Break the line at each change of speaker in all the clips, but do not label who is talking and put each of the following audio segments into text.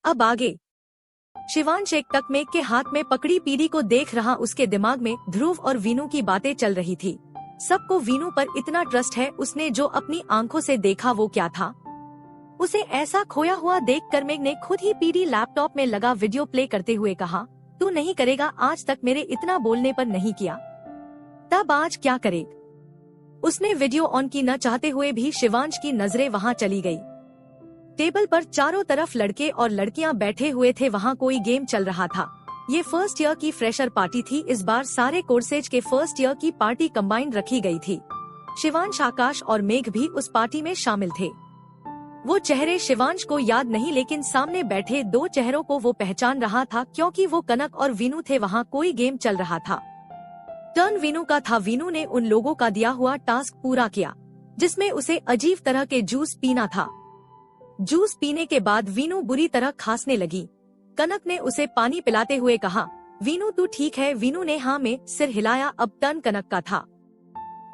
अब आगे। शिवांश एक टकमेक के हाथ में पकड़ी पीढ़ी को देख रहा, उसके दिमाग में ध्रुव और वीनू की बातें चल रही थी। सबको वीनू पर इतना ट्रस्ट है, उसने जो अपनी आंखों से देखा वो क्या था। उसे ऐसा खोया हुआ देखकर मेघ ने खुद ही पीढ़ी लैपटॉप में लगा वीडियो प्ले करते हुए कहा, तू नहीं करेगा, आज तक मेरे इतना बोलने पर नहीं किया, तब आज क्या करेगा। उसने वीडियो ऑन की न चाहते हुए भी शिवांश की नजरें वहां चली गई। टेबल पर चारों तरफ लड़के और लड़कियां बैठे हुए थे, वहां कोई गेम चल रहा था। ये फर्स्ट ईयर की फ्रेशर पार्टी थी। इस बार सारे कोर्सेज के फर्स्ट ईयर की पार्टी कंबाइंड रखी गई थी। शिवांश, आकाश और मेघ भी उस पार्टी में शामिल थे। वो चेहरे शिवांश को याद नहीं, लेकिन सामने बैठे दो चेहरों को वो पहचान रहा था, क्योंकि वो कनक और वीनू थे। वहाँ कोई गेम चल रहा था। टर्न वीनू का था। वीनू ने उन लोगों का दिया हुआ टास्क पूरा किया, जिसमें उसे अजीब तरह के जूस पीना था। जूस पीने के बाद वीनू बुरी तरह खांसने लगी। कनक ने उसे पानी पिलाते हुए कहा, वीनू तू ठीक है। वीनू ने हाँ में सिर हिलाया। अब टर्न कनक का था।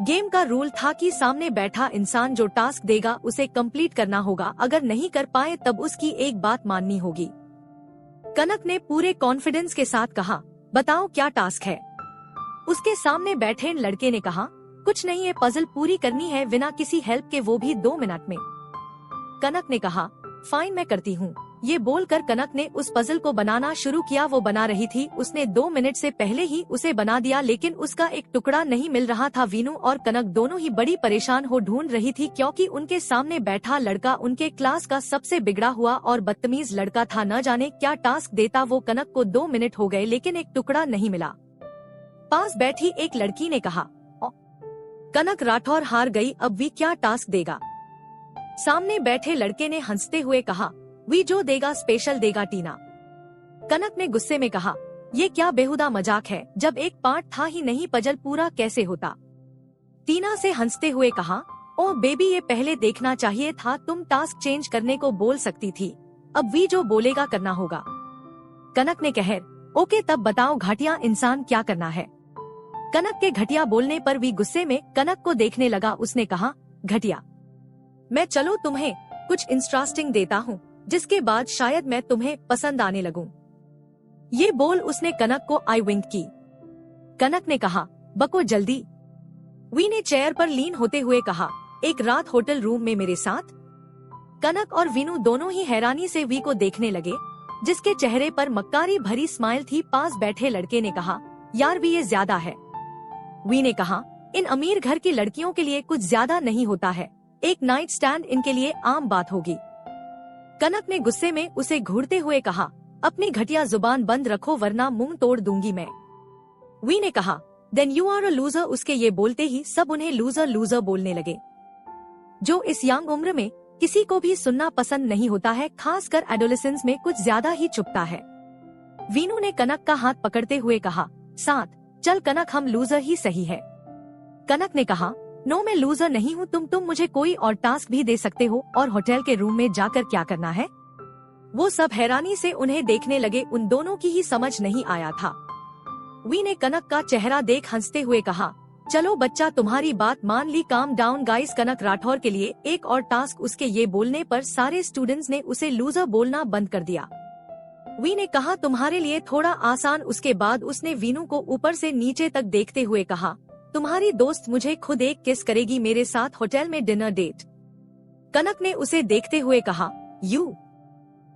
गेम का रूल था कि सामने बैठा इंसान जो टास्क देगा उसे कंप्लीट करना होगा। अगर नहीं कर पाए तब उसकी एक बात माननी होगी। कनक ने पूरे कॉन्फिडेंस के साथ कहा, बताओ क्या टास्क है। उसके सामने बैठे लड़के ने कहा, कुछ नहीं, ये पजल पूरी करनी है बिना किसी हेल्प के, वो भी 2 मिनट में। कनक ने कहा, फाइन मैं करती हूँ। ये बोलकर कनक ने उस पजल को बनाना शुरू किया। वो बना रही थी, उसने 2 मिनट से पहले ही उसे बना दिया, लेकिन उसका एक टुकड़ा नहीं मिल रहा था। वीनू और कनक दोनों ही बड़ी परेशान हो ढूंढ रही थी, क्योंकि उनके सामने बैठा लड़का उनके क्लास का सबसे बिगड़ा हुआ और बदतमीज लड़का था। न जाने क्या टास्क देता वो। कनक को 2 मिनट हो गए, लेकिन एक टुकड़ा नहीं मिला। पास बैठी एक लड़की ने कहा, कनक राठौर हार गई, अब वी क्या टास्क देगा। सामने बैठे लड़के ने हंसते हुए कहा, वी जो देगा स्पेशल देगा टीना। कनक ने गुस्से में कहा, ये क्या बेहुदा मजाक है, जब एक पार्ट था ही नहीं, पजल पूरा कैसे होता। टीना से हंसते हुए कहा, ओ बेबी ये पहले देखना चाहिए था, तुम टास्क चेंज करने को बोल सकती थी, अब वी जो बोलेगा करना होगा। कनक ने कहा, ओके तब बताओ घटिया इंसान क्या करना है। कनक के घटिया बोलने पर वी गुस्से में कनक को देखने लगा। उसने कहा, घटिया, मैं चलो तुम्हें कुछ इंटरेस्टिंग देता हूँ, जिसके बाद शायद मैं तुम्हें पसंद आने लगूं। ये बोल उसने कनक को आई विंक की। कनक ने कहा, बको जल्दी। वी ने चेयर पर लीन होते हुए कहा, एक रात होटल रूम में मेरे साथ। कनक और वीनू दोनों ही हैरानी से वी को देखने लगे, जिसके चेहरे पर मक्कारी भरी स्माइल थी। पास बैठे लड़के ने कहा, यार वी ये ज्यादा है। वी ने कहा, इन अमीर घर की लड़कियों के लिए कुछ ज्यादा नहीं होता है, एक नाइट स्टैंड इनके लिए आम बात होगी। कनक ने गुस्से में उसे घूरते हुए कहा, अपनी घटिया जुबान बंद रखो वरना मुंह तोड़ दूंगी मैं। वी ने कहा, then you are a loser. उसके ये बोलते ही सब उन्हें लूजर लूजर बोलने लगे, जो इस यंग उम्र में किसी को भी सुनना पसंद नहीं होता है, खासकर एडोलेसेंस में कुछ ज्यादा ही चुभता है। वीनू ने कनक का हाथ पकड़ते हुए कहा, साथ चल कनक, हम लूजर ही सही है। कनक ने कहा, नो मैं लूजर नहीं हूँ, तुम मुझे कोई और टास्क भी दे सकते हो, और होटल के रूम में जाकर क्या करना है। वो सब हैरानी से उन्हें देखने लगे, उन दोनों की ही समझ नहीं आया था। वी ने कनक का चेहरा देख हंसते हुए कहा, चलो बच्चा तुम्हारी बात मान ली, काम डाउन गाइस। कनक राठौर के लिए एक और टास्क। उसके ये बोलने पर सारे स्टूडेंट्स ने उसे लूजर बोलना बंद कर दिया। वी ने कहा, तुम्हारे लिए थोड़ा आसान। उसके बाद उसने वीनू को ऊपर से नीचे तक देखते हुए कहा, तुम्हारी दोस्त मुझे खुद एक किस करेगी मेरे साथ होटल में डिनर डेट। कनक ने उसे देखते हुए कहा, यू।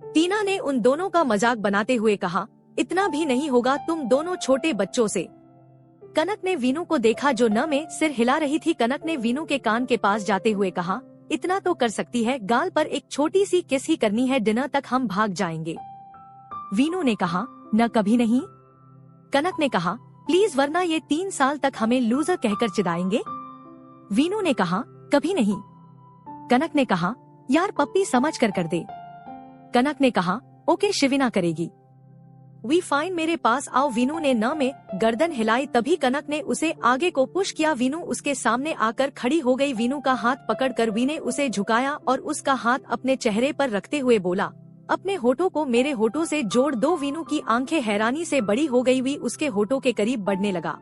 टीना ने उन दोनों का मजाक बनाते हुए कहा, इतना भी नहीं होगा तुम दोनों छोटे बच्चों से। कनक ने वीनू को देखा जो न में सिर हिला रही थी। कनक ने वीनू के कान के पास जाते हुए कहा, इतना तो कर सकती है, गाल पर एक छोटी सी किस ही करनी है, डिनर तक हम भाग जाएंगे। वीनू ने कहा, न कभी नहीं। कनक ने कहा, प्लीज वरना ये 3 साल तक हमें लूजर कहकर चिढ़ाएंगे। वीनू ने कहा, कभी नहीं। कनक ने कहा, यार पप्पी समझ कर दे। कनक ने कहा, ओके शिविना करेगी। वी फाइन मेरे पास आओ। वीनू ने न में गर्दन हिलाई, तभी कनक ने उसे आगे को पुश किया। वीनू उसके सामने आकर खड़ी हो गई। वीनू का हाथ पकड़कर वी ने उसे झुकाया और उसका हाथ अपने चेहरे पर रखते हुए बोला, अपने होठों को मेरे होठों से जोड़ दो। वीनू की आंखें हैरानी से बड़ी हो गई। वी उसके होठों के करीब बढ़ने लगा।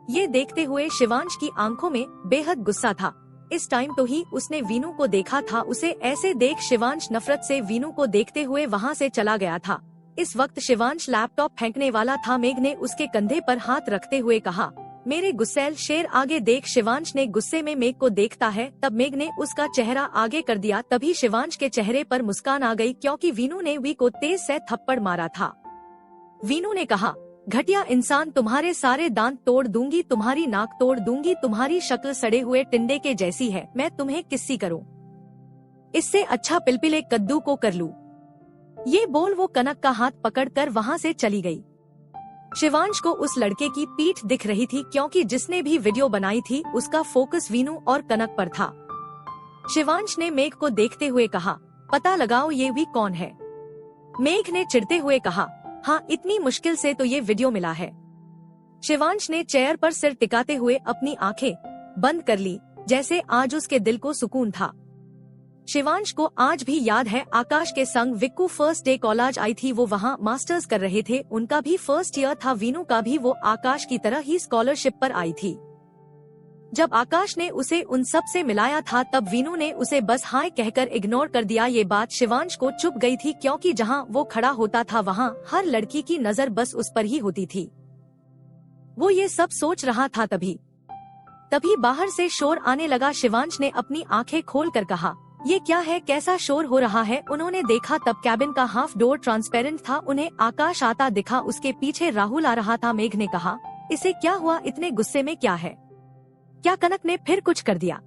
ये देखते हुए शिवांश की आंखों में बेहद गुस्सा था। इस टाइम तो ही उसने वीनू को देखा था। उसे ऐसे देख शिवांश नफरत से वीनू को देखते हुए वहाँ से चला गया था। इस वक्त शिवांश लैपटॉप फेंकने वाला था। मेघ ने उसके कंधे पर हाथ रखते हुए कहा, मेरे गुस्सैल शेर आगे देख। शिवांश ने गुस्से में मेघ को देखता है, तब मेघ ने उसका चेहरा आगे कर दिया। तभी शिवांश के चेहरे पर मुस्कान आ गई, क्योंकि वीनू ने वी को तेज से थप्पड़ मारा था। वीनू ने कहा, घटिया इंसान, तुम्हारे सारे दांत तोड़ दूंगी, तुम्हारी नाक तोड़ दूंगी, तुम्हारी शक्ल सड़े हुए टिंडे के जैसी है, मैं तुम्हें किस्सी करूं, इससे अच्छा पिलपिले कद्दू को कर लूं। ये बोल वो कनक का हाथ पकड़कर वहां से चली गई। शिवांश को उस लड़के की पीठ दिख रही थी, क्योंकि जिसने भी वीडियो बनाई थी उसका फोकस वीनू और कनक पर था। शिवांश ने मेघ को देखते हुए कहा, पता लगाओ ये भी कौन है। मेघ ने चिढ़ते हुए कहा, हाँ, इतनी मुश्किल से तो ये वीडियो मिला है। शिवांश ने चेयर पर सिर टिकाते हुए अपनी आंखें बंद कर ली, जैसे आज उसके दिल को सुकून था। शिवांश को आज भी याद है, आकाश के संग विक्कू फर्स्ट डे कॉलेज आई थी। वो वहाँ मास्टर्स कर रहे थे, उनका भी फर्स्ट ईयर था। वीनू का भी वो आकाश की तरह ही स्कॉलरशिप पर आई थी। जब आकाश ने उसे उन सब से मिलाया था, तब वीनू ने उसे बस हाय कहकर इग्नोर कर दिया। ये बात शिवांश को चुप गई थी, क्योंकि जहाँ वो खड़ा होता था वहाँ हर लड़की की नजर बस उस पर ही होती थी। वो ये सब सोच रहा था। तभी बाहर से शोर आने लगा। शिवांश ने अपनी आंखें खोल कर कहा, ये क्या है, कैसा शोर हो रहा है। उन्होंने देखा तब कैबिन का हाफ डोर ट्रांसपेरेंट था। उन्हें आकाश आता दिखा, उसके पीछे राहुल आ रहा था। मेघ ने कहा, इसे क्या हुआ, इतने गुस्से में क्या है, क्या कनक ने फिर कुछ कर दिया।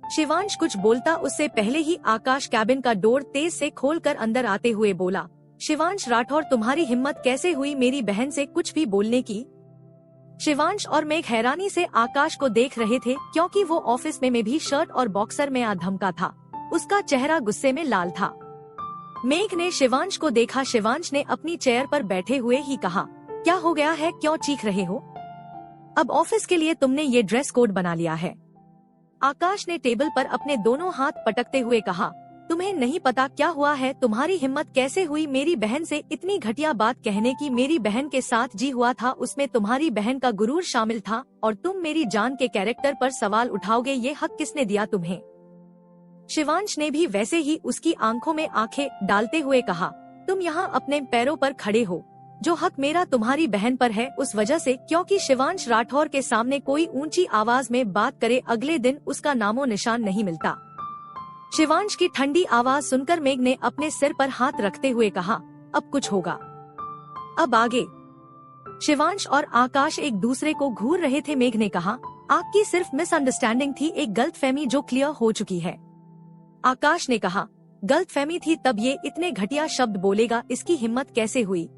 शिवांश कुछ बोलता उससे पहले ही आकाश कैबिन का डोर तेज से खोलकर अंदर आते हुए बोला, शिवांश राठौर, तुम्हारी हिम्मत कैसे हुई मेरी बहन से कुछ भी बोलने की। शिवांश और मेघ हैरानी से आकाश को देख रहे थे, क्योंकि वो ऑफिस में भी शर्ट और बॉक्सर में आ धमका था। उसका चेहरा गुस्से में लाल था। मेघ ने शिवांश को देखा। शिवांश ने अपनी चेयर पर बैठे हुए ही कहा, क्या हो गया है, क्यों चीख रहे हो। अब ऑफिस के लिए तुमने ये ड्रेस कोड बना लिया है। आकाश ने टेबल पर अपने दोनों हाथ पटकते हुए कहा, तुम्हें नहीं पता क्या हुआ है, तुम्हारी हिम्मत कैसे हुई मेरी बहन से इतनी घटिया बात कहने की। मेरी बहन के साथ जी हुआ था, उसमें तुम्हारी बहन का गुरूर शामिल था, और तुम मेरी जान के कैरेक्टर पर सवाल उठाओगे, ये हक किसने दिया तुम्हें। शिवांश ने भी वैसे ही उसकी आंखों में आंखें डालते हुए कहा, तुम यहाँ अपने पैरों पर खड़े हो, जो हक मेरा तुम्हारी बहन पर है उस वजह से, क्योंकि शिवांश राठौर के सामने कोई ऊंची आवाज में बात करे, अगले दिन उसका नामो निशान नहीं मिलता। शिवांश की ठंडी आवाज सुनकर मेघ ने अपने सिर पर हाथ रखते हुए कहा, अब कुछ होगा, अब आगे। शिवांश और आकाश एक दूसरे को घूर रहे थे। मेघ ने कहा, आपकी सिर्फ मिसअंडरस्टैंडिंग थी, एक गलतफहमी जो क्लियर हो चुकी है। आकाश ने कहा, गलतफहमी थी तब ये इतने घटिया शब्द बोलेगा, इसकी हिम्मत कैसे हुई।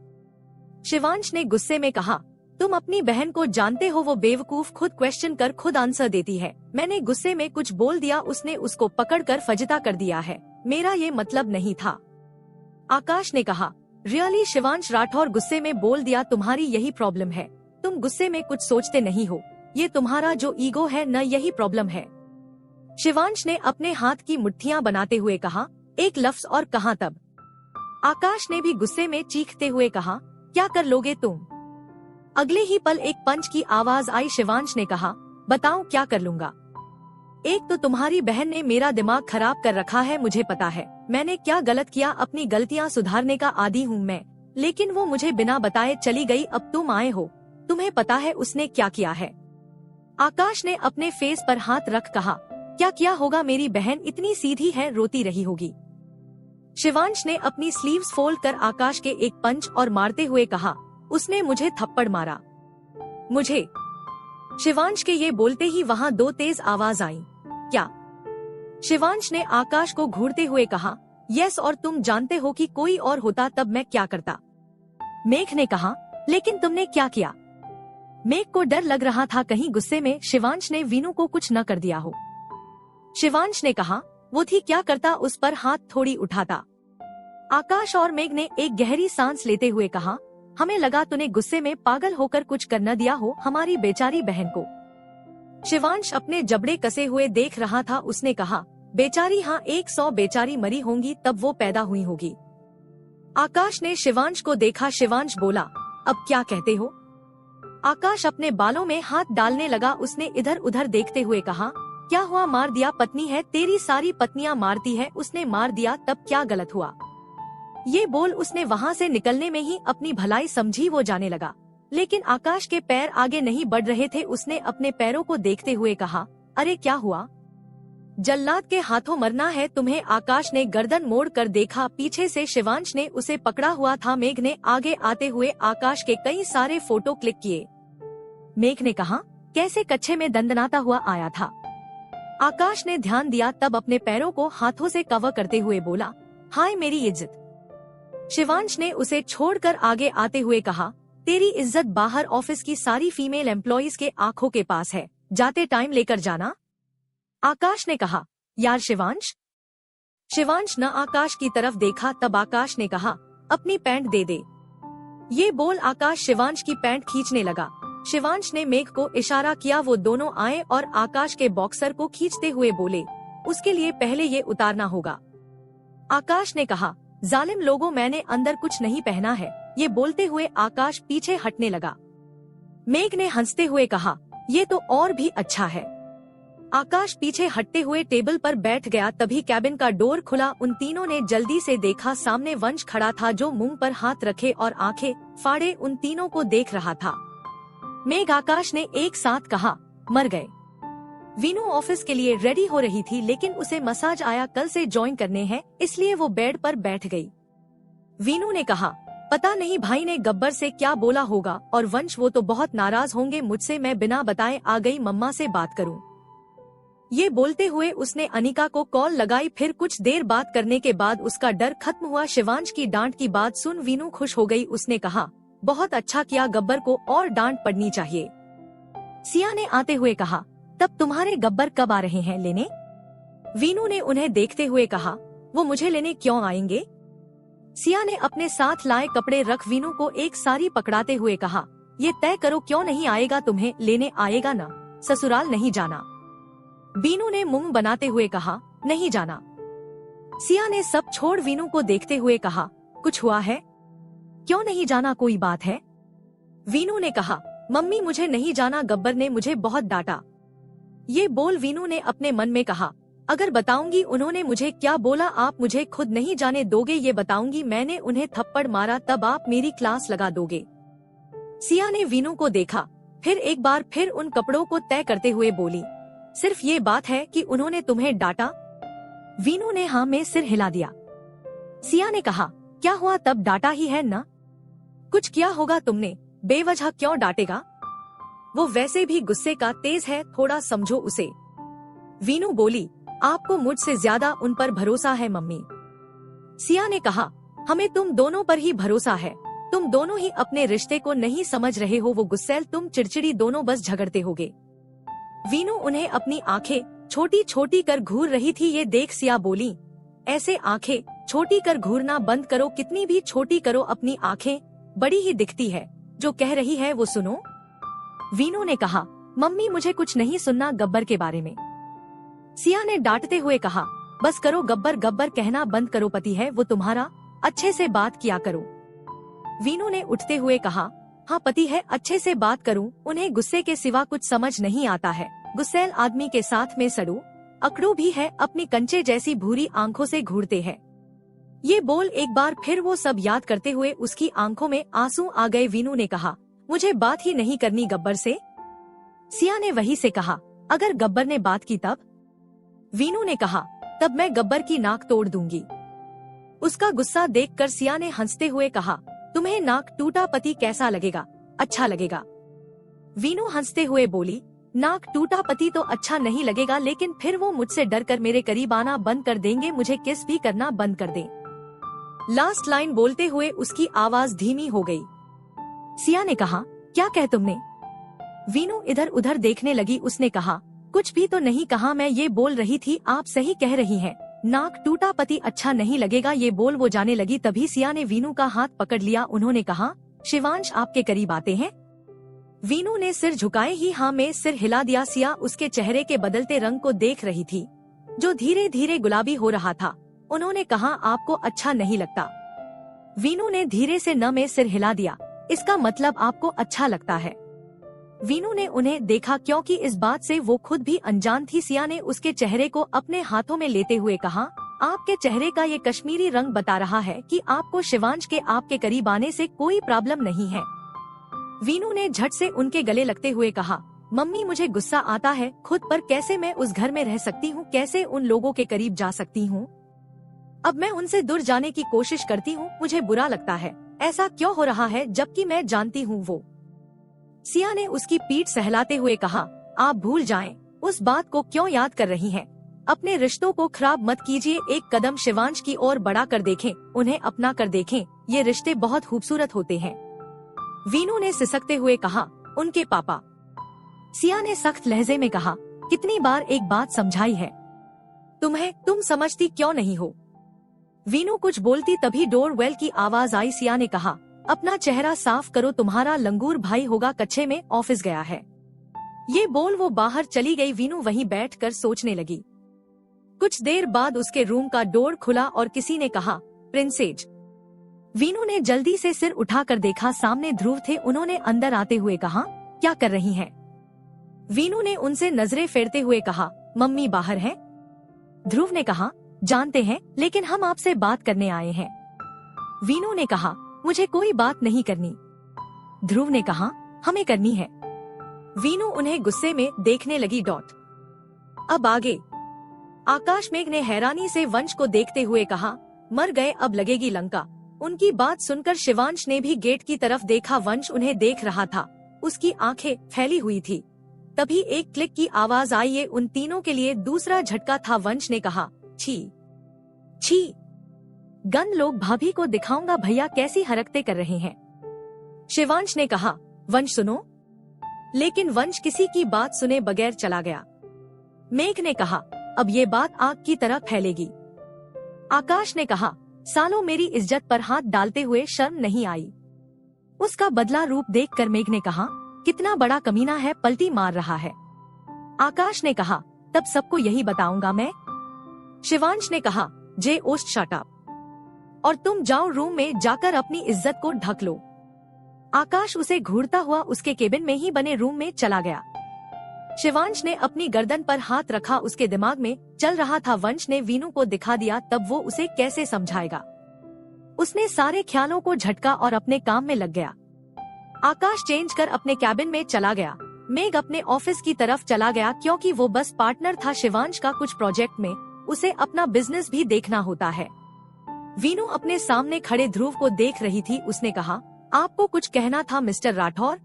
शिवांश ने गुस्से में कहा, तुम अपनी बहन को जानते हो, वो बेवकूफ, खुद क्वेश्चन कर खुद आंसर देती है। मैंने गुस्से में कुछ बोल दिया, उसने उसको पकड़कर फजिता कर दिया है, मेरा ये मतलब नहीं था। आकाश ने कहा, रियली शिवांश राठौर गुस्से में बोल दिया, तुम्हारी यही प्रॉब्लम है, तुम गुस्से में कुछ सोचते नहीं हो, ये तुम्हारा जो ईगो है न, यही प्रॉब्लम है। शिवांश ने अपने हाथ की मुट्ठियां बनाते हुए कहा, एक लफ्ज और कहा तब। आकाश ने भी गुस्से में चीखते हुए कहा, क्या कर लोगे तुम। अगले ही पल एक पंच की आवाज आई। शिवांश ने कहा, बताओ क्या कर लूंगा। एक तो तुम्हारी बहन ने मेरा दिमाग खराब कर रखा है, मुझे पता है मैंने क्या गलत किया, अपनी गलतियां सुधारने का आदी हूँ मैं, लेकिन वो मुझे बिना बताए चली गई। अब तुम आए हो, तुम्हें पता है उसने क्या किया है। आकाश ने अपने फेस पर हाथ रख कहा, क्या किया होगा, मेरी बहन इतनी सीधी है, रोती रही होगी। शिवांश ने अपनी स्लीव्स फोल्ड कर आकाश के एक पंच और मारते हुए कहा, उसने मुझे थप्पड़ मारा, मुझे। शिवांश के ये बोलते ही वहाँ दो तेज आवाज आई, क्या। शिवांश ने आकाश को घूरते हुए कहा, यस, और तुम जानते हो कि कोई और होता तब मैं क्या करता। मेघ ने कहा, लेकिन तुमने क्या किया। मेघ को डर लग रहा था कहीं गुस्से में शिवांश ने वीनू को कुछ न कर दिया हो। शिवांश ने कहा, वो थी क्या करता, उस पर हाथ थोड़ी उठाता। आकाश और मेघ ने एक गहरी सांस लेते हुए कहा, हमें लगा तूने गुस्से में पागल होकर कुछ कर न दिया हो हमारी बेचारी बहन को। शिवांश अपने जबड़े कसे हुए देख रहा था। उसने कहा, बेचारी, हाँ 100 बेचारी मरी होंगी तब वो पैदा हुई होगी। आकाश ने शिवांश को देखा। शिवांश बोला, अब क्या कहते हो। आकाश अपने बालों में हाथ डालने लगा। उसने इधर उधर देखते हुए कहा, क्या हुआ, मार दिया? पत्नी है तेरी, सारी पत्नियां मारती है, उसने मार दिया तब क्या गलत हुआ? ये बोल उसने वहाँ से निकलने में ही अपनी भलाई समझी वो जाने लगा। लेकिन आकाश के पैर आगे नहीं बढ़ रहे थे। उसने अपने पैरों को देखते हुए कहा, अरे क्या हुआ? जल्लाद के हाथों मरना है तुम्हें। आकाश ने गर्दन मोड़ कर देखा, पीछे से शिवांश ने उसे पकड़ा हुआ था। मेघ ने आगे आते हुए आकाश के कई सारे फोटो क्लिक किए। मेघ ने कहा, कैसे कच्छे में दंदनाता हुआ आया था? आकाश ने ध्यान दिया, तब अपने पैरों को हाथों से कवर करते हुए बोला, हाय मेरी इज्जत। शिवांश ने उसे छोड़कर आगे आते हुए कहा, तेरी इज्जत बाहर ऑफिस की सारी फीमेल एम्प्लॉइज के आंखों के पास है, जाते टाइम लेकर जाना। आकाश ने कहा, यार शिवांश। शिवांश न आकाश की तरफ देखा, तब आकाश ने कहा, अपनी पैंट दे दे। ये बोल आकाश शिवांश की पैंट खींचने लगा। शिवांश ने मेघ को इशारा किया, वो दोनों आए और आकाश के बॉक्सर को खींचते हुए बोले, उसके लिए पहले ये उतारना होगा। आकाश ने कहा, जालिम लोगों, मैंने अंदर कुछ नहीं पहना है। ये बोलते हुए आकाश पीछे हटने लगा। मेघ ने हंसते हुए कहा, ये तो और भी अच्छा है। आकाश पीछे हटते हुए टेबल पर बैठ गया। तभी कैबिन का डोर खुला। उन तीनों ने जल्दी से देखा, सामने वंश खड़ा था जो मुंह पर हाथ रखे और आंखें फाड़े उन तीनों को देख रहा था। मेघ आकाश ने एक साथ कहा, मर गए। वीनू ऑफिस के लिए रेडी हो रही थी, लेकिन उसे मसाज आया कल से ज्वाइन करने हैं, इसलिए वो बेड पर बैठ गई। वीनू ने कहा, पता नहीं भाई ने गब्बर से क्या बोला होगा, और वंश वो तो बहुत नाराज होंगे मुझसे, मैं बिना बताए आ गई, मम्मा से बात करूं। ये बोलते हुए उसने अनिका को कॉल लगाई। फिर कुछ देर बात करने के बाद उसका डर खत्म हुआ। शिवांश की डांट की बात सुन वीनू खुश हो गई। उसने कहा, बहुत अच्छा किया, गब्बर को और डांट पड़नी चाहिए। सिया ने आते हुए कहा, तब तुम्हारे गब्बर कब आ रहे हैं लेने? वीनू ने उन्हें देखते हुए कहा, वो मुझे लेने क्यों आएंगे? सिया ने अपने साथ लाए कपड़े रख वीनू को एक साड़ी पकड़ाते हुए कहा, ये तय करो क्यों नहीं आएगा, तुम्हें लेने आएगा ना? ससुराल नहीं जाना? वीनू ने मुंह बनाते हुए कहा, नहीं जाना। सिया ने सब छोड़ वीनू को देखते हुए कहा, कुछ हुआ है? क्यों नहीं जाना, कोई बात है? वीनू ने कहा, मम्मी मुझे नहीं जाना, गब्बर ने मुझे बहुत डांटा। ये बोल वीनू ने अपने मन में कहा, अगर बताऊंगी उन्होंने मुझे क्या बोला, आप मुझे खुद नहीं जाने दोगे। ये बताऊंगी मैंने उन्हें थप्पड़ मारा, तब आप मेरी क्लास लगा दोगे। सिया ने वीनू को देखा, फिर एक बार फिर उन कपड़ों को तय करते हुए बोली, सिर्फ ये बात है कि उन्होंने तुम्हें डांटा? वीनू ने हाँ में सिर हिला दिया। सिया ने कहा, क्या हुआ, तब डांटा ही है ना? कुछ किया होगा तुमने, बेवजह क्यों डांटेगा? वो वैसे भी गुस्से का तेज है, थोड़ा समझो उसे। वीनू बोली, आपको मुझसे ज्यादा उन पर भरोसा है मम्मी। सिया ने कहा, हमें तुम दोनों पर ही भरोसा है, तुम दोनों ही अपने रिश्ते को नहीं समझ रहे हो। वो गुस्सैल, तुम चिड़चिड़ी, दोनों बस झगड़ते होगे। वीनू उन्हें अपनी आंखें छोटी छोटी कर घूर रही थी। ये देख सिया बोली, ऐसे आंखें छोटी कर घूरना बंद करो, कितनी भी छोटी करो अपनी आंखें बड़ी ही दिखती है। जो कह रही है वो सुनो। वीनू ने कहा, मम्मी मुझे कुछ नहीं सुनना गब्बर के बारे में। सिया ने डांटते हुए कहा, बस करो गब्बर, गब्बर कहना बंद करो, पति है वो तुम्हारा, अच्छे से बात किया करो। वीनू ने उठते हुए कहा, हाँ पति है, अच्छे से बात करूं। उन्हें गुस्से के सिवा कुछ समझ नहीं आता है। गुस्सैल आदमी के साथ में सड़ू अकड़ू भी है, अपनी कंचे जैसी भूरी आंखों से घूरते हैं। ये बोल एक बार फिर वो सब याद करते हुए उसकी आंखों में आंसू आ गए। वीनू ने कहा, मुझे बात ही नहीं करनी गब्बर से। सिया ने वही से कहा, अगर गब्बर ने बात की तब? वीनू ने कहा, तब मैं गब्बर की नाक तोड़ दूंगी। उसका गुस्सा देखकर सिया ने हंसते हुए कहा, तुम्हें नाक टूटा पति कैसा लगेगा? अच्छा लगेगा। वीनू हंसते हुए बोली, नाक टूटा पति तो अच्छा नहीं लगेगा, लेकिन फिर वो मुझसे डर कर मेरे करीब आना बंद कर देंगे, मुझे किस भी करना बंद कर दे। लास्ट लाइन बोलते हुए उसकी आवाज धीमी हो गई। सिया ने कहा, क्या कह तुमने? वीनू इधर उधर देखने लगी। उसने कहा, कुछ भी तो नहीं कहा, मैं ये बोल रही थी आप सही कह रही हैं, नाक टूटा पति अच्छा नहीं लगेगा। ये बोल वो जाने लगी, तभी सिया ने वीनू का हाथ पकड़ लिया। उन्होंने कहा, शिवांश आपके करीब आते हैं? वीनू ने सिर झुकाए ही हाँ में सिर हिला दिया। सिया उसके चेहरे के बदलते रंग को देख रही थी, जो धीरे धीरे गुलाबी हो रहा था। उन्होंने कहा, आपको अच्छा नहीं लगता? वीनू ने धीरे से न में सिर हिला दिया, इसका मतलब आपको अच्छा लगता है? वीनू ने उन्हें देखा क्योंकि इस बात से वो खुद भी अनजान थी। सिया ने उसके चेहरे को अपने हाथों में लेते हुए कहा, आपके चेहरे का ये कश्मीरी रंग बता रहा है कि आपको शिवांश के आपके करीब आने से कोई प्रॉब्लम नहीं है। वीनू ने झट से उनके गले लगते हुए कहा, मम्मी मुझे गुस्सा आता है खुद पर, कैसे मैं उस घर में रह सकती हूँ, कैसे उन लोगों के करीब जा सकती हूँ। अब मैं उनसे दूर जाने की कोशिश करती हूँ, मुझे बुरा लगता है। ऐसा क्यों हो रहा है जबकि मैं जानती हूँ वो। सिया ने उसकी पीठ सहलाते हुए कहा, आप भूल जाएं, उस बात को क्यों याद कर रही हैं? अपने रिश्तों को खराब मत कीजिए, एक कदम शिवांश की ओर बढ़ा कर देखें, उन्हें अपना कर देखें, ये रिश्ते बहुत खूबसूरत होते हैं। वीनू ने सिसकते हुए कहा, उनके पापा। सिया ने सख्त लहजे में कहा, कितनी बार एक बात समझाई है तुम समझती क्यों नहीं हो? वीनू कुछ बोलती तभी डोरबेल की आवाज आई। सिया ने कहा, अपना चेहरा साफ करो, तुम्हारा लंगूर भाई होगा कच्चे में ऑफिस गया है। ये बोल वो बाहर चली गई। वीनू वहीं बैठकर सोचने लगी। कुछ देर बाद उसके रूम का डोर खुला और किसी ने कहा, प्रिंसेज। वीनू ने जल्दी से सिर उठाकर देखा, सामने ध्रुव थे। उन्होंने अंदर आते हुए कहा, क्या कर रही हैं? वीनू ने उनसे नजरें फेरते हुए कहा, मम्मी बाहर हैं। ध्रुव ने कहा, जानते हैं, लेकिन हम आपसे बात करने आए हैं। वीनू ने कहा, मुझे कोई बात नहीं करनी। ध्रुव ने कहा, हमें करनी है। वीनू उन्हें गुस्से में देखने लगी। अब आगे। आकाश मेघ ने हैरानी से वंश को देखते हुए कहा, मर गए अब लगेगी लंका। उनकी बात सुनकर शिवांश ने भी गेट की तरफ देखा। वंश उन्हें देख रहा था, उसकी आंखें फैली हुई थी। तभी एक क्लिक की आवाज आई। ये उन तीनों के लिए दूसरा झटका था। वंश ने कहा, छी छी, गन लोग, भाभी को दिखाऊंगा भैया कैसी हरकतें कर रहे हैं। शिवांश ने कहा, वंश सुनो। लेकिन वंश किसी की बात सुने बगैर चला गया। मेघ ने कहा, अब ये बात आग की तरह फैलेगी। आकाश ने कहा, सालों मेरी इज्जत पर हाथ डालते हुए शर्म नहीं आई। उसका बदला रूप देखकर मेघ ने कहा, कितना बड़ा कमीना है, पलटी मार रहा है। आकाश ने कहा, तब सबको यही बताऊंगा मैं। शिवांश ने कहा, जे ओस्ट शट अप, और तुम जाओ रूम में जाकर अपनी इज्जत को ढक लो। आकाश उसे घूरता हुआ उसके केबिन में ही बने रूम में चला गया। शिवांश ने अपनी गर्दन पर हाथ रखा, उसके दिमाग में चल रहा था, वंश ने वीनू को दिखा दिया, तब वो उसे कैसे समझाएगा। उसने सारे ख्यालों को झटका और अपने काम में लग गया। आकाश चेंज कर अपने कैबिन में चला गया। मेघ अपने ऑफिस की तरफ चला गया क्योंकि वो बस पार्टनर था शिवांश का कुछ प्रोजेक्ट में, उसे अपना बिजनेस भी देखना होता है। वीनू अपने सामने खड़े ध्रुव को देख रही थी। उसने कहा, आपको कुछ कहना था मिस्टर राठौर?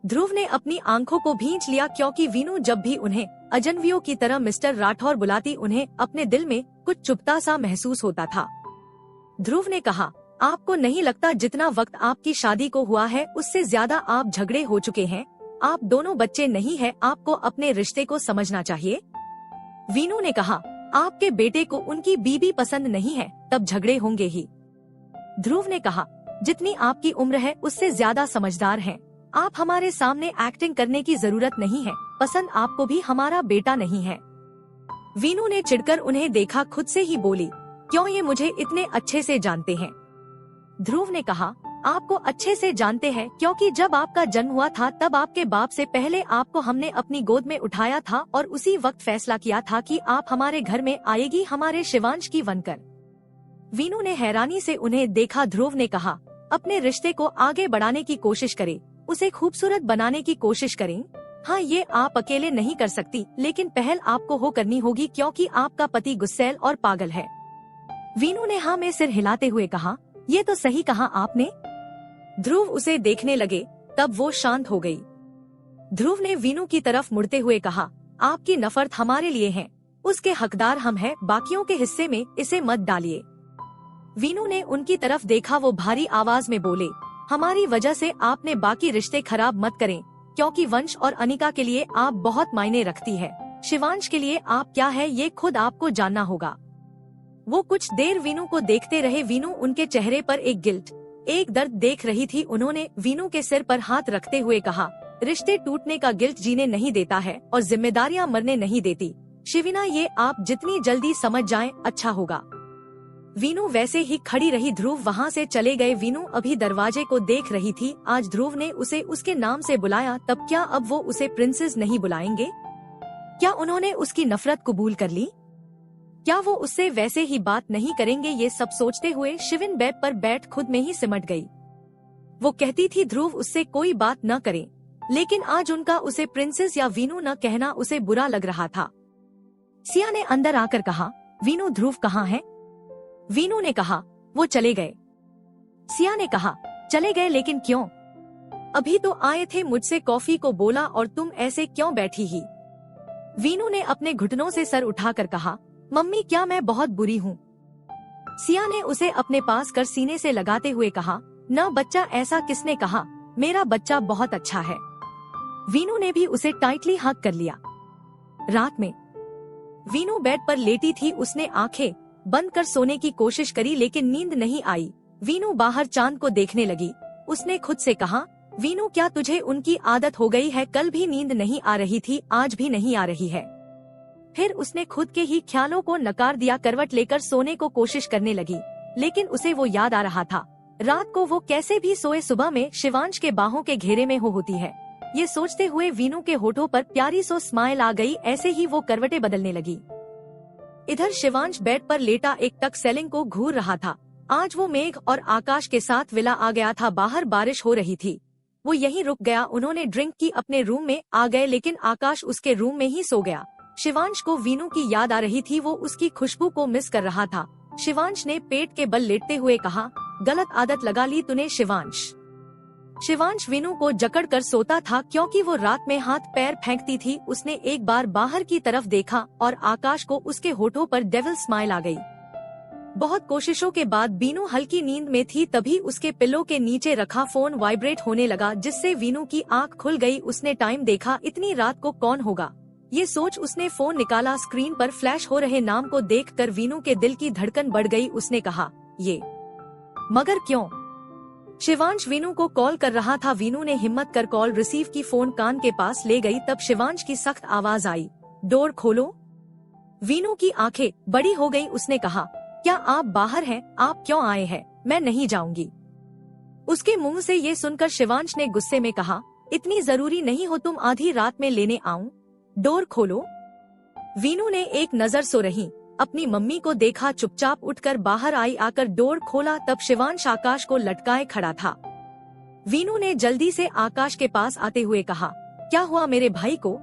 ध्रुव ने अपनी आंखों को भींच लिया क्योंकि वीनू जब भी उन्हें अजनबियों की तरह मिस्टर राठौर बुलाती, उन्हें अपने दिल में कुछ चुभता सा महसूस होता था। ध्रुव ने कहा, आपको नहीं लगता जितना वक्त आपकी शादी को हुआ है उससे ज्यादा आप झगड़े हो चुके हैं? आप दोनों बच्चे नहीं है, आपको अपने रिश्ते को समझना चाहिए। वीनू ने कहा, आपके बेटे को उनकी बीबी पसंद नहीं है, तब झगड़े होंगे ही। ध्रुव ने कहा, जितनी आपकी उम्र है उससे ज्यादा समझदार हैं। आप हमारे सामने एक्टिंग करने की जरूरत नहीं है, पसंद आपको भी हमारा बेटा नहीं है। वीनू ने चिढ़कर उन्हें देखा, खुद से ही बोली, क्यों ये मुझे इतने अच्छे से जानते हैं? ध्रुव ने कहा, आपको अच्छे से जानते हैं क्योंकि जब आपका जन्म हुआ था तब आपके बाप से पहले आपको हमने अपनी गोद में उठाया था और उसी वक्त फैसला किया था कि आप हमारे घर में आएगी हमारे शिवांश की बनकर। वीनू ने हैरानी से उन्हें देखा। ध्रुव ने कहा, अपने रिश्ते को आगे बढ़ाने की कोशिश करें, उसे खूबसूरत बनाने की कोशिश करें। हाँ, ये आप अकेले नहीं कर सकती, लेकिन पहल आपको हो करनी होगी क्योंकि आपका पति गुस्सैल और पागल है। वीनू ने हाँ में सिर हिलाते हुए कहा, ये तो सही कहा आपने। ध्रुव उसे देखने लगे, तब वो शांत हो गई। ध्रुव ने वीनू की तरफ मुड़ते हुए कहा, आपकी नफरत हमारे लिए है, उसके हकदार हम हैं, बाकियों के हिस्से में इसे मत डालिए। वीनू ने उनकी तरफ देखा, वो भारी आवाज में बोले, हमारी वजह से आपने बाकी रिश्ते खराब मत करें क्योंकि वंश और अनिका के लिए आप बहुत मायने रखती है। शिवांश के लिए आप क्या है ये खुद आपको जानना होगा। वो कुछ देर वीनू को देखते रहे। वीनू उनके चेहरे पर एक गिल्ट, एक दर्द देख रही थी। उन्होंने वीनू के सिर पर हाथ रखते हुए कहा, रिश्ते टूटने का गिल्ट जीने नहीं देता है और जिम्मेदारियां मरने नहीं देती। शिविना, ये आप जितनी जल्दी समझ जाएं अच्छा होगा। वीनू वैसे ही खड़ी रही। ध्रुव वहाँ से चले गए। वीनू अभी दरवाजे को देख रही थी। आज ध्रुव ने उसे उसके नाम से बुलाया, तब क्या अब वो उसे प्रिंसेस नहीं बुलाएंगे? क्या उन्होंने उसकी नफरत कबूल कर ली? क्या वो उससे वैसे ही बात नहीं करेंगे? ये सब सोचते हुए शिविन बेड पर बैठ खुद में ही सिमट गई। वो कहती थी ध्रुव उससे कोई बात न करे, लेकिन आज उनका उसे प्रिंसेस या वीनू न कहना उसे बुरा लग रहा था। सिया ने अंदर आकर कहा, वीनू ध्रुव कहाँ है? वीनू ने कहा, वो चले गए। सिया ने कहा, चले गए लेकिन क्यों? अभी तो आए थे मुझसे कॉफी को बोला और तुम ऐसे क्यों बैठी ही? वीनू ने अपने घुटनों से सर उठाकर कहा, मम्मी क्या मैं बहुत बुरी हूँ? सिया ने उसे अपने पास कर सीने से लगाते हुए कहा, न बच्चा, ऐसा किसने कहा? मेरा बच्चा बहुत अच्छा है। वीनू ने भी उसे टाइटली हग कर लिया। रात में वीनू बेड पर लेटी थी। उसने आंखें बंद कर सोने की कोशिश करी लेकिन नींद नहीं आई। वीनू बाहर चांद को देखने लगी। उसने खुद से कहा, वीनू क्या तुझे उनकी आदत हो गई है? कल भी नींद नहीं आ रही थी, आज भी नहीं आ रही है। फिर उसने खुद के ही ख्यालों को नकार दिया। करवट लेकर सोने को कोशिश करने लगी, लेकिन उसे वो याद आ रहा था, रात को वो कैसे भी सोए सुबह में शिवांश के बाहों के घेरे में होती है। ये सोचते हुए वीनू के होठों पर प्यारी सो स्माइल आ गई। ऐसे ही वो करवटें बदलने लगी। इधर शिवांश बेड पर लेटा एक टक सेलिंग को घूर रहा था। आज वो मेघ और आकाश के साथ विला आ गया था। बाहर बारिश हो रही थी। वो यहीं रुक गया। उन्होंने ड्रिंक की, अपने रूम में आ गए, लेकिन आकाश उसके रूम में ही सो गया। शिवांश को वीनू की याद आ रही थी। वो उसकी खुशबू को मिस कर रहा था। शिवांश ने पेट के बल लेटते हुए कहा, गलत आदत लगा ली तूने शिवांश। शिवांश वीनू को जकड़ कर सोता था क्योंकि वो रात में हाथ पैर फेंकती थी। उसने एक बार बाहर की तरफ देखा और आकाश को उसके होठों पर डेविल स्माइल आ गई। बहुत कोशिशों के बाद वीनू हल्की नींद में थी। तभी उसके पिल्लो के नीचे रखा फोन वाइब्रेट होने लगा, जिससे वीनू की आंख खुल गई। उसने टाइम देखा, इतनी रात को कौन होगा? ये सोच उसने फोन निकाला। स्क्रीन पर फ्लैश हो रहे नाम को देखकर वीनू के दिल की धड़कन बढ़ गई। उसने कहा, ये मगर क्यों? शिवांश वीनू को कॉल कर रहा था। वीनू ने हिम्मत कर कॉल रिसीव की। फोन कान के पास ले गई, तब शिवांश की सख्त आवाज आई, डोर खोलो। वीनू की आंखें बड़ी हो गई। उसने कहा, क्या आप बाहर हैं? आप क्यों आए हैं? मैं नहीं जाऊंगी। उसके मुंह से ये सुनकर शिवांश ने गुस्से में कहा, इतनी जरूरी नहीं हो तुम आधी रात में लेने आऊं? डोर खोलो। वीनू ने एक नजर सो रही अपनी मम्मी को देखा, चुपचाप उठकर बाहर आई। आकर डोर खोला, तब शिवांश आकाश को लटकाए खड़ा था। वीनू ने जल्दी से आकाश के पास आते हुए कहा, क्या हुआ मेरे भाई को?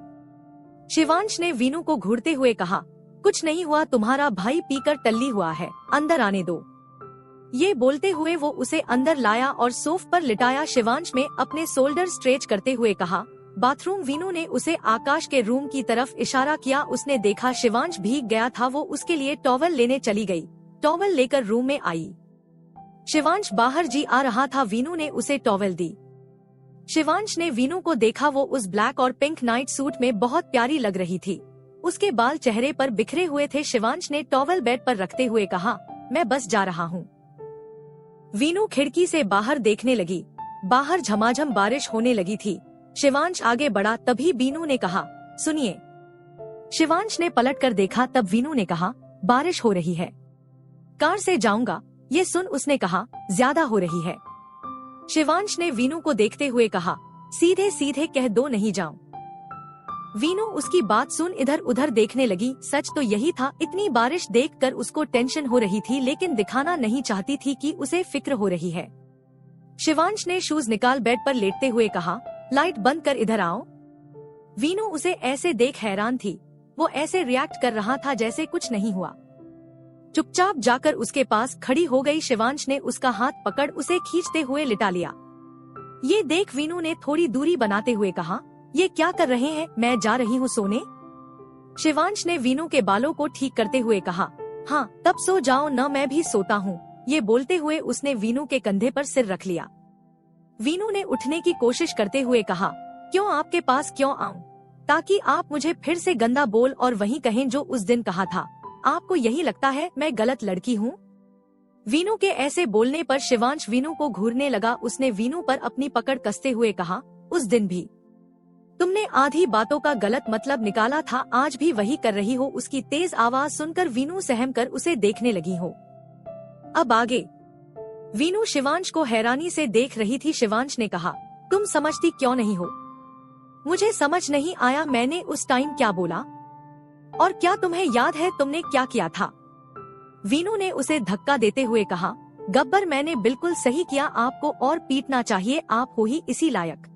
शिवांश ने वीनू को घूरते हुए कहा, कुछ नहीं हुआ, तुम्हारा भाई पीकर टल्ली हुआ है, अंदर आने दो। ये बोलते हुए वो उसे अंदर लाया और सोफ पर लिटाया। शिवांश में अपने शोल्डर स्ट्रेच करते हुए कहा, बाथरूम। वीनू ने उसे आकाश के रूम की तरफ इशारा किया। उसने देखा शिवांश भीग गया था। वो उसके लिए टॉवल लेने चली गई। टॉवल लेकर रूम में आई। शिवांश बाहर जी आ रहा था। वीनू ने उसे टॉवल दी। शिवांश ने वीनू को देखा। वो उस ब्लैक और पिंक नाइट सूट में बहुत प्यारी लग रही थी। उसके बाल चेहरे पर बिखरे हुए थे। शिवांश ने टॉवल बेड पर रखते हुए कहा, मैं बस जा रहा हूँ। वीनू खिड़की से बाहर देखने लगी। बाहर झमाझम बारिश होने लगी थी। शिवांश आगे बढ़ा, तभी वीनू ने कहा, सुनिए। शिवांश ने पलट कर देखा, तब वीनू ने कहा, बारिश हो रही है, कार से जाऊंगा। ये सुन उसने कहा, ज्यादा हो रही है। शिवांश ने वीनू को देखते हुए कहा, सीधे सीधे कह दो नहीं जाऊं। वीनू उसकी बात सुन इधर उधर देखने लगी। सच तो यही था, इतनी बारिश देखकर उसको टेंशन हो रही थी, लेकिन दिखाना नहीं चाहती थी कि उसे फिक्र हो रही है। शिवांश ने शूज निकाल बेड पर लेटते हुए कहा, लाइट बंद कर इधर आओ। वीनू उसे ऐसे देख हैरान थी। वो ऐसे रिएक्ट कर रहा था जैसे कुछ नहीं हुआ। चुपचाप जाकर उसके पास खड़ी हो गई। शिवांश ने उसका हाथ पकड़ उसे खींचते हुए लिटा लिया। ये देख वीनू ने थोड़ी दूरी बनाते हुए कहा, ये क्या कर रहे हैं? मैं जा रही हूँ सोने। शिवांश ने वीनू के बालों को ठीक करते हुए कहा, हाँ तब सो जाओ न, मैं भी सोता हूँ। ये बोलते हुए उसने वीनू के कंधे पर सिर रख लिया। वीनू ने उठने की कोशिश करते हुए कहा, क्यों आपके पास क्यों आऊं? ताकि आप मुझे फिर से गंदा बोल और वही कहें जो उस दिन कहा था। आपको यही लगता है मैं गलत लड़की हूँ? वीनू के ऐसे बोलने पर शिवांश वीनू को घूरने लगा। उसने वीनू पर अपनी पकड़ कसते हुए कहा, उस दिन भी तुमने आधी बातों का गलत मतलब निकाला था, आज भी वही कर रही हो। उसकी तेज आवाज सुनकर वीनू सहम कर उसे देखने लगी हो। अब आगे। वीनू शिवांश को हैरानी से देख रही थी। शिवांश ने कहा, तुम समझती क्यों नहीं हो? मुझे समझ नहीं आया मैंने उस टाइम क्या बोला, और क्या तुम्हें याद है तुमने क्या किया था? वीनू ने उसे धक्का देते हुए कहा, गब्बर मैंने बिल्कुल सही किया, आपको और पीटना चाहिए, आप हो ही इसी लायक।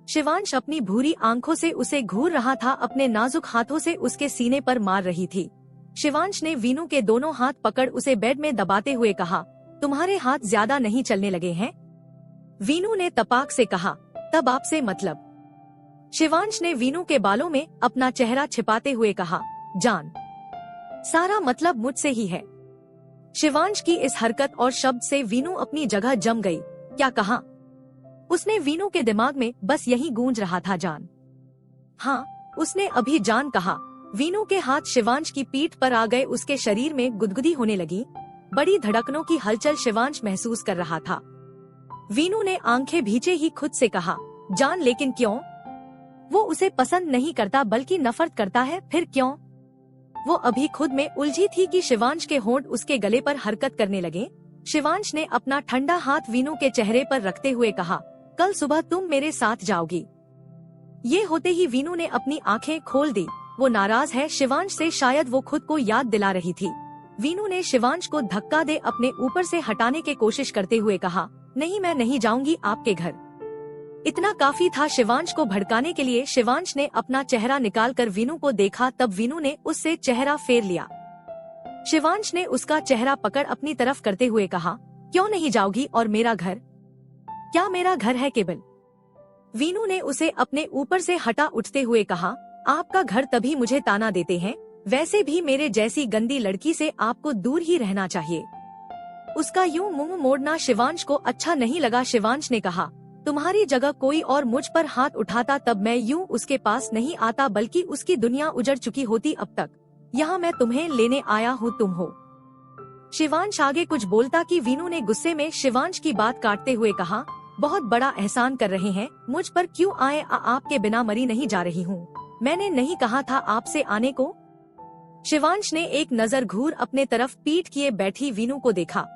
शिवांश अपनी भूरी आंखों से उसे घूर रहा था, अपने नाजुक हाथों से उसके सीने पर मार रही थी। शिवांश ने वीनू के दोनों हाथ पकड़ उसे बेड में दबाते हुए कहा, तुम्हारे हाथ ज्यादा नहीं चलने लगे हैं? वीनू ने तपाक से कहा, तब आपसे मतलब? शिवांश ने वीनू के बालों में अपना चेहरा छिपाते हुए कहा, जान, सारा मतलब मुझसे ही है। शिवांश की इस हरकत और शब्द से वीनू अपनी जगह जम गई। क्या कहा उसने? वीनू के दिमाग में बस यही गूंज रहा था, जान। हाँ, उसने अभी जान कहा। वीनू के हाथ शिवांश की पीठ पर आ गए, उसके शरीर में गुदगुदी होने लगी। बड़ी धड़कनों की हलचल शिवांश महसूस कर रहा था। वीनू ने आंखें भींचे ही खुद से कहा, जान लेकिन क्यों? वो उसे पसंद नहीं करता बल्कि नफरत करता है, फिर क्यों? वो अभी खुद में उलझी थी कि शिवांश के होंठ उसके गले पर हरकत करने लगे। शिवांश ने अपना ठंडा हाथ वीनू के चेहरे पर रखते हुए कहा, कल सुबह तुम मेरे साथ जाओगी। ये होते ही वीनू ने अपनी आंखें खोल दी। वो नाराज है शिवांश से, शायद वो खुद को याद दिला रही थी। वीनू ने शिवांश को धक्का दे अपने ऊपर से हटाने की कोशिश करते हुए कहा, नहीं मैं नहीं जाऊंगी आपके घर। इतना काफी था शिवांश को भड़काने के लिए। शिवांश ने अपना चेहरा निकालकर वीनू को देखा, तब वीनू ने उससे चेहरा फेर लिया। शिवांश ने उसका चेहरा पकड़ अपनी तरफ करते हुए कहा, क्यों नहीं जाओगी? और मेरा घर? क्या मेरा घर है केवल? वीनू ने उसे अपने ऊपर से हटा उठते हुए कहा, आपका घर तभी मुझे ताना देते हैं, वैसे भी मेरे जैसी गंदी लड़की से आपको दूर ही रहना चाहिए। उसका यूं मुंह मोड़ना शिवांश को अच्छा नहीं लगा। शिवांश ने कहा, तुम्हारी जगह कोई और मुझ पर हाथ उठाता तब मैं यूं उसके पास नहीं आता, बल्कि उसकी दुनिया उजड़ चुकी होती अब तक। यहाँ मैं तुम्हें लेने आया हूँ, तुम हो। शिवांश आगे कुछ बोलता कि वीनू ने गुस्से में शिवांश की बात काटते हुए कहा, बहुत बड़ा एहसान कर रहे हैं मुझ पर, क्यों आए? आपके बिना मरी नहीं जा रही हूँ। मैंने नहीं कहा था आपसे आने को? शिवांश ने एक नजर घूर अपने तरफ पीठ किए बैठी वीनू को देखा।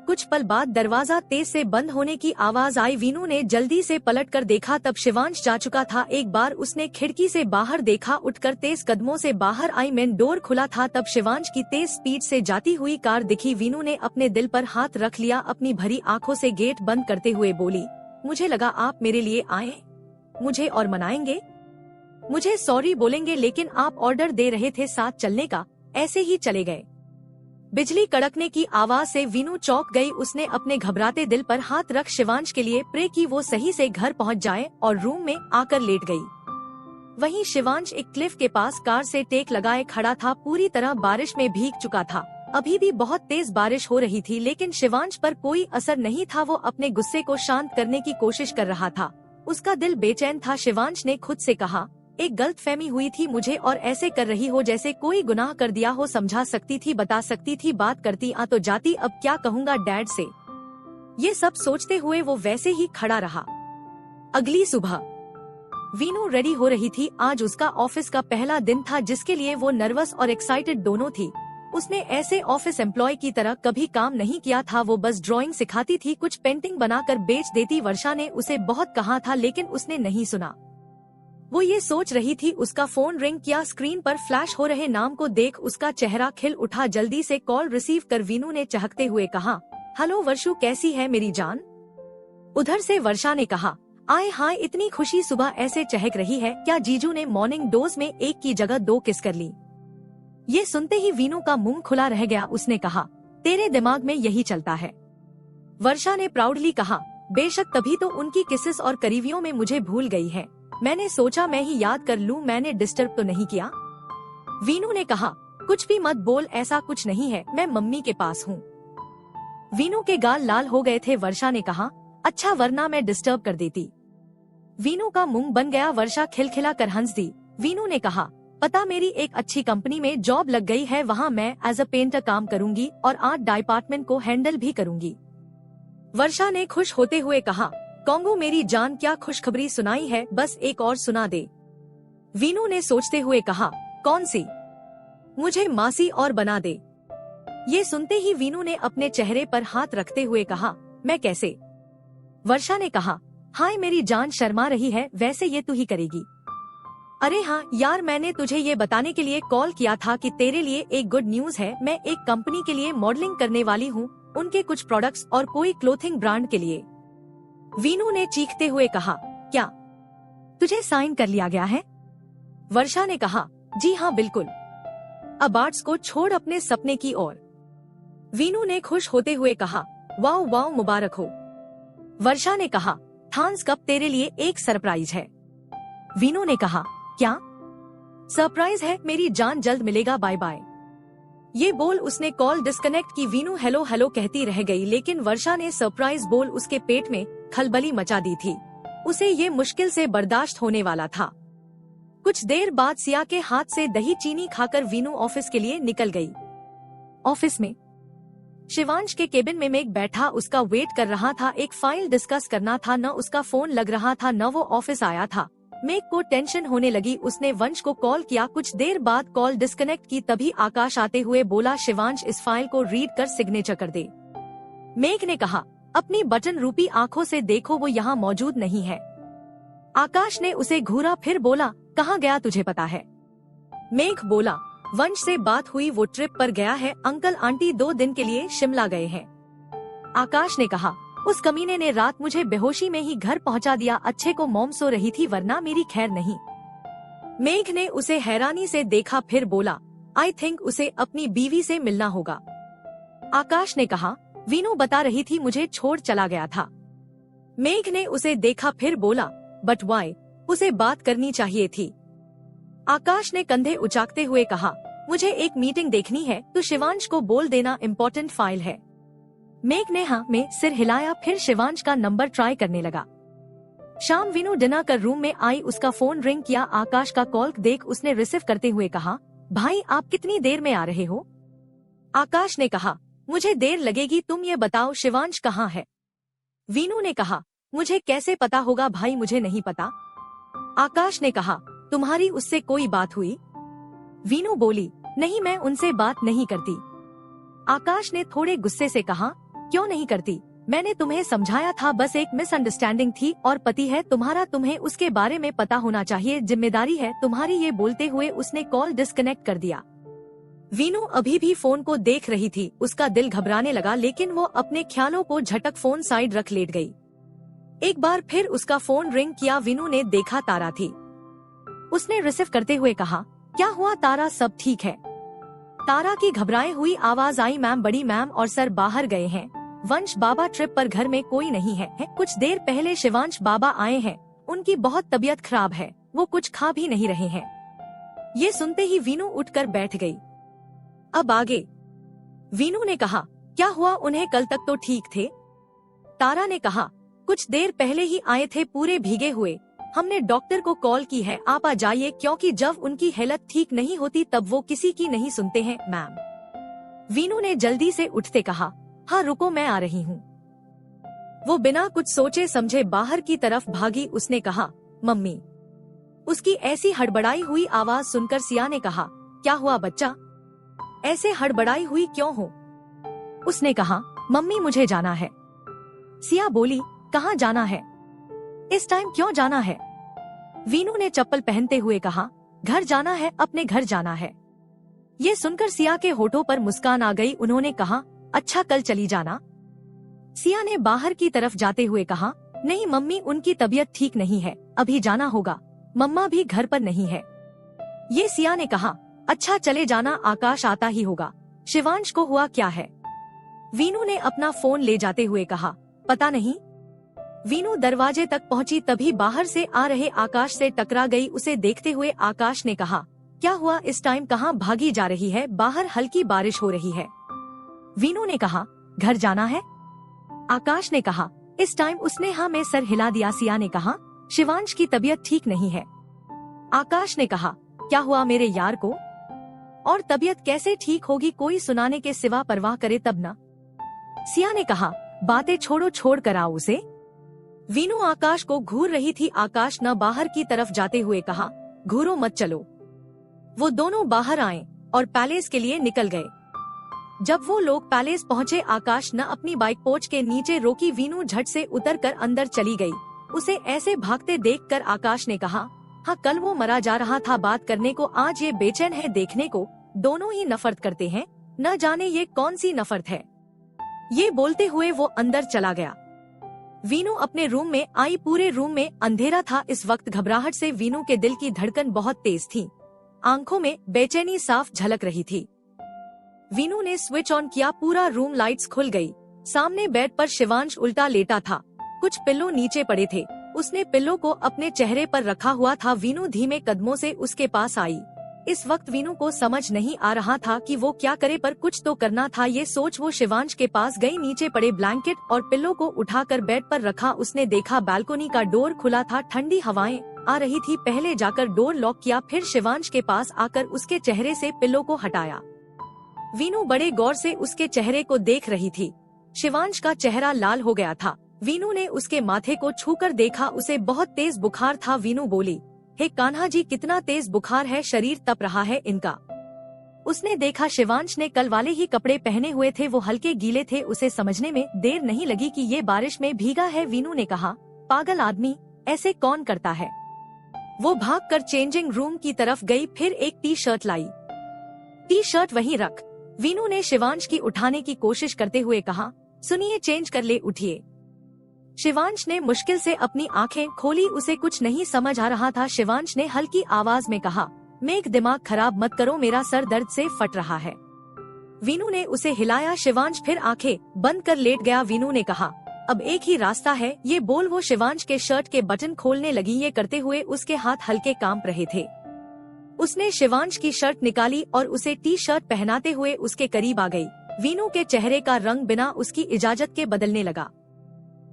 कुछ पल बाद दरवाजा तेज से बंद होने की आवाज आई। वीनू ने जल्दी से पलटकर देखा, तब शिवांश जा चुका था। एक बार उसने खिड़की से बाहर देखा, उठकर तेज कदमों से बाहर आई। मेन डोर खुला था, तब शिवांश की तेज स्पीड से जाती हुई कार दिखी। वीनू ने अपने दिल पर हाथ रख लिया, अपनी भरी आंखों से गेट बंद करते हुए बोली, मुझे लगा आप मेरे लिए आए, मुझे और मनाएंगे, मुझे सॉरी बोलेंगे, लेकिन आप ऑर्डर दे रहे थे साथ चलने का, ऐसे ही चले गए। बिजली कड़कने की आवाज से वीनू चौंक गई। उसने अपने घबराते दिल पर हाथ रख शिवांश के लिए प्रे की वो सही से घर पहुंच जाए, और रूम में आकर लेट गई। वहीं शिवांश एक क्लिफ के पास कार से टेक लगाए खड़ा था, पूरी तरह बारिश में भीग चुका था। अभी भी बहुत तेज बारिश हो रही थी, लेकिन शिवांश पर कोई असर नहीं था। वो अपने गुस्से को शांत करने की कोशिश कर रहा था। उसका दिल बेचैन था। शिवांश ने खुद से कहा, एक गलतफहमी हुई थी मुझे, और ऐसे कर रही हो जैसे कोई गुनाह कर दिया हो। समझा सकती थी, बता सकती थी, बात करती तो जाती। अब क्या कहूँगा डैड से? ये सब सोचते हुए वो वैसे ही खड़ा रहा। अगली सुबह वीनू रेडी हो रही थी। आज उसका ऑफिस का पहला दिन था, जिसके लिए वो नर्वस और एक्साइटेड दोनों थी। उसने ऐसे ऑफिस एम्प्लॉय की तरह कभी काम नहीं किया था। वो बस ड्राइंग सिखाती थी, कुछ पेंटिंग बनाकर बेच देती। वर्षा ने उसे बहुत कहा था, लेकिन उसने नहीं सुना। वो ये सोच रही थी, उसका फोन रिंग किया। स्क्रीन पर फ्लैश हो रहे नाम को देख उसका चेहरा खिल उठा। जल्दी से कॉल रिसीव कर वीनू ने चहकते हुए कहा, हेलो वर्षु, कैसी है मेरी जान? उधर से वर्षा ने कहा, आए हाय, इतनी खुशी सुबह ऐसे चहक रही है, क्या जीजू ने मॉर्निंग डोज में एक की जगह 2 किस कर ली? ये सुनते ही वीनू का मुंह खुला रह गया। उसने कहा, तेरे दिमाग में यही चलता है? वर्षा ने प्राउडली कहा, बेशक, तभी तो उनकी किसेस और करीबियों में मुझे भूल गई है। मैंने सोचा मैं ही याद कर लूं, मैंने डिस्टर्ब तो नहीं किया? वीनू ने कहा, कुछ भी मत बोल, ऐसा कुछ नहीं है, मैं मम्मी के पास हूँ। वीनू के गाल लाल हो गए थे। वर्षा ने कहा, अच्छा, वरना मैं डिस्टर्ब कर देती। वीनू का मुंह बन गया। वर्षा खिलखिला कर हंस दी। वीनू ने कहा, पता, मेरी एक अच्छी कंपनी में जॉब लग गई है, वहाँ मैं एज अ पेंटर काम करूंगी और आर्ट डिपार्टमेंट को हैंडल भी करूंगी। वर्षा ने खुश होते हुए कहा, कॉन्गो मेरी जान, क्या खुशखबरी सुनाई है, बस एक और सुना दे। वीनू ने सोचते हुए कहा, कौन सी? मुझे मासी और बना दे। ये सुनते ही वीनू ने अपने चेहरे पर हाथ रखते हुए कहा, मैं कैसे? वर्षा ने कहा, हाय मेरी जान शर्मा रही है, वैसे ये तू ही करेगी। अरे हाँ यार, मैंने तुझे ये बताने के लिए कॉल किया था कि तेरे लिए एक गुड न्यूज है। मैं एक कंपनी के लिए मॉडलिंग करने वाली हूँ, उनके कुछ प्रोडक्ट्स और कोई क्लोथिंग ब्रांड के लिए। वीनू ने चीखते हुए कहा, क्या तुझे साइन कर लिया गया है? वर्षा ने कहा, जी हाँ बिल्कुल। अब आर्ट्स को छोड़ अपने सपने की ओर। वीनू ने खुश होते हुए कहा, वाओ वाओ मुबारक हो। वर्षा ने कहा, थैंक्स, कप तेरे लिए एक सरप्राइज है। वीनू ने कहा, क्या सरप्राइज है? मेरी जान जल्द मिलेगा, बाय बाय। ये बोल उसने कॉल डिस्कनेक्ट की। वीनू हेलो हेलो कहती रह गई, लेकिन वर्षा ने सरप्राइज बोल उसके पेट में खलबली मचा दी थी। उसे ये मुश्किल से बर्दाश्त होने वाला था। कुछ देर बाद सिया के हाथ से दही चीनी खाकर वीनू ऑफिस के लिए निकल गई। ऑफिस में शिवांश के केबिन में मेघ बैठा उसका वेट कर रहा था। एक फाइल डिस्कस करना था, न उसका फोन लग रहा था न वो ऑफिस आया था। मेघ को टेंशन होने लगी। उसने वंश को कॉल किया। कुछ देर बाद कॉल डिस्कनेक्ट की, तभी आकाश आते हुए बोला, शिवांश इस फाइल को रीड कर सिग्नेचर कर दे। मेघ ने कहा, अपनी बटन रूपी आंखों से देखो, वो यहाँ मौजूद नहीं है। आकाश ने उसे घूरा, फिर बोला, कहाँ गया तुझे पता है? मेघ बोला, वंश से बात हुई, वो ट्रिप पर गया है, अंकल आंटी 2 दिन के लिए शिमला गए हैं। आकाश ने कहा, उस कमीने ने रात मुझे बेहोशी में ही घर पहुंचा दिया। अच्छे को मॉम सो रही थी, वरना मेरी खैर नहीं। मेघ ने उसे हैरानी से देखा, फिर बोला, आई थिंक उसे अपनी बीवी से मिलना होगा। आकाश ने कहा, वीनू बता रही थी मुझे छोड़ चला गया था। मेघ ने उसे देखा, फिर बोला, बट वाई? उसे बात करनी चाहिए थी। आकाश ने कंधे उचाकते हुए कहा, मुझे एक मीटिंग देखनी है, तो शिवांश को बोल देना, इम्पोर्टेंट फाइल है। मेघ ने हाँ में सिर हिलाया, फिर शिवांश का नंबर ट्राई करने लगा। शाम वीनू डिनर कर रूम में आई, उसका फोन रिंग किया। आकाश का कॉल देख उसने रिसीव करते हुए कहा, भाई आप कितनी देर में आ रहे हो? आकाश ने कहा, मुझे देर लगेगी, तुम ये बताओ शिवांश कहाँ है? वीनू ने कहा, मुझे कैसे पता होगा भाई, मुझे नहीं पता। आकाश ने कहा, तुम्हारी उससे कोई बात हुई? वीनू बोली, नहीं मैं उनसे बात नहीं करती। आकाश ने थोड़े गुस्से से कहा, क्यों नहीं करती? मैंने तुम्हें समझाया था, बस एक मिसअंडरस्टैंडिंग थी, और पति है तुम्हारा, तुम्हें उसके बारे में पता होना चाहिए, जिम्मेदारी है तुम्हारी। ये बोलते हुए उसने कॉल डिस्कनेक्ट कर दिया। वीनू अभी भी फोन को देख रही थी। उसका दिल घबराने लगा, लेकिन वो अपने ख्यालों को झटक फोन साइड रख लेट गई। एक बार फिर उसका फोन रिंग किया। वीनू ने देखा तारा थी। उसने रिसीव करते हुए कहा, क्या हुआ तारा, सब ठीक है? तारा की घबराई हुई आवाज आई, मैम, बड़ी मैम और सर बाहर गए हैं। वंश बाबा ट्रिप पर, घर में कोई नहीं है। कुछ देर पहले शिवांश बाबा आए हैं, उनकी बहुत तबीयत खराब है, वो कुछ खा भी नहीं रहे हैं। ये सुनते ही वीनू उठकर बैठ गई। अब आगे? वीनू ने कहा, क्या हुआ, उन्हें कल तक तो ठीक थे। तारा ने कहा, कुछ देर पहले ही आए थे, पूरे भीगे हुए। हमने डॉक्टर को कॉल की है, आप आ जाइए, क्योंकि जब उनकी हालत ठीक नहीं होती तब वो किसी की नहीं सुनते हैं मैम। वीनू ने जल्दी से उठते कहा, हाँ रुको मैं आ रही हूँ। वो बिना कुछ सोचे समझे बाहर की तरफ भागी। उसने कहा, मम्मी। उसकी ऐसी हड़बड़ाई हुई आवाज सुनकर सिया ने कहा, क्या हुआ बच्चा, ऐसे हड़बड़ाई हुई क्यों हो? उसने कहा, मम्मी मुझे जाना है। सिया बोली, कहाँ जाना है? इस टाइम क्यों जाना है? वीनू ने चप्पल पहनते हुए कहा, घर जाना है, अपने घर जाना है। ये सुनकर सिया के होठों पर मुस्कान आ गई। उन्होंने कहा, अच्छा कल चली जाना। सिया ने बाहर की तरफ जाते हुए कहा, नहीं मम्मी, उनकी तबीयत ठीक नहीं है, अभी जाना होगा, मम्मा भी घर पर नहीं है। ये सिया ने कहा, अच्छा चले जाना, आकाश आता ही होगा। शिवांश को हुआ क्या है? वीनू ने अपना फोन ले जाते हुए कहा, पता नहीं। वीनू दरवाजे तक पहुंची, तभी बाहर से आ रहे आकाश से टकरा गई। उसे देखते हुए आकाश ने कहा, क्या हुआ, इस टाइम कहाँ भागी जा रही है? बाहर हल्की बारिश हो रही है। वीनू ने कहा, घर जाना है? आकाश ने कहा, इस टाइम उसने हाँ में सर हिला दिया। सिया ने कहा, शिवांश की तबीयत ठीक नहीं है। आकाश ने कहा, क्या हुआ मेरे यार को? और तबीयत कैसे ठीक होगी, कोई सुनाने के सिवा परवाह करे तब न। सिया ने कहा, बातें छोड़ो, छोड़ कर आओ उसे। वीनू आकाश को घूर रही थी। आकाश न बाहर की तरफ जाते हुए कहा, घूरो मत, चलो। वो दोनों बाहर आए और पैलेस के लिए निकल गए। जब वो लोग पैलेस पहुँचे, आकाश न अपनी बाइक पोर्च के नीचे रोकी। वीनू झट से उतरकर अंदर चली गई। उसे ऐसे भागते देखकर आकाश ने कहा, हाँ कल वो मरा जा रहा था बात करने को, आज ये बेचैन है देखने को। दोनों ही नफरत करते हैं, न जाने ये कौन सी नफरत है। ये बोलते हुए वो अंदर चला गया। वीनू अपने रूम में आई। पूरे रूम में अंधेरा था। इस वक्त घबराहट से वीनू के दिल की धड़कन बहुत तेज थी। आंखों में बेचैनी साफ झलक रही थी। वीनू ने स्विच ऑन किया। पूरा रूम लाइट्स खुल गई। सामने बेड पर शिवांश उल्टा लेटा था। कुछ पिल्लो नीचे पड़े थे। उसने पिल्लो को अपने चेहरे पर रखा हुआ था। वीनू धीमे कदमों से उसके पास आई। इस वक्त वीनू को समझ नहीं आ रहा था कि वो क्या करे, पर कुछ तो करना था। ये सोच वो शिवांश के पास गई। नीचे पड़े ब्लैंकेट और पिल्लो को उठाकर बेड पर रखा। उसने देखा बालकोनी का डोर खुला था। ठंडी हवाएं आ रही थी। पहले जाकर डोर लॉक किया, फिर शिवांश के पास आकर उसके चेहरे से पिल्लो को हटाया। वीनू बड़े गौर से उसके चेहरे को देख रही थी। शिवांश का चेहरा लाल हो गया था। वीनू ने उसके माथे को छूकर देखा, उसे बहुत तेज बुखार था। वीनू बोली, हे कान्हा जी, कितना तेज बुखार है, शरीर तप रहा है इनका। उसने देखा शिवांश ने कल वाले ही कपड़े पहने हुए थे, वो हल्के गीले थे। उसे समझने में देर नहीं लगी कि ये बारिश में भीगा है। वीनू ने कहा, पागल आदमी, ऐसे कौन करता है। वो भागकर चेंजिंग रूम की तरफ गई, फिर एक टी शर्ट लाई। टी शर्ट वहीं रख। वीनू ने शिवांश की उठाने की कोशिश करते हुए कहा, सुनिए, चेंज कर ले, उठिए। शिवांश ने मुश्किल से अपनी आंखें खोली। उसे कुछ नहीं समझ आ रहा था। शिवांश ने हल्की आवाज में कहा, मेघ दिमाग खराब मत करो, मेरा सर दर्द से फट रहा है। वीनू ने उसे हिलाया। शिवांश फिर आंखें बंद कर लेट गया। वीनू ने कहा, अब एक ही रास्ता है, ये बोल वो शिवांश के शर्ट के बटन खोलने लगी। ये करते हुए उसके हाथ हल्के कांप रहे थे। उसने शिवांश की शर्ट निकाली और उसे टी शर्ट पहनाते हुए उसके करीब आ गई। वीनू के चेहरे का रंग बिना उसकी इजाजत के बदलने लगा।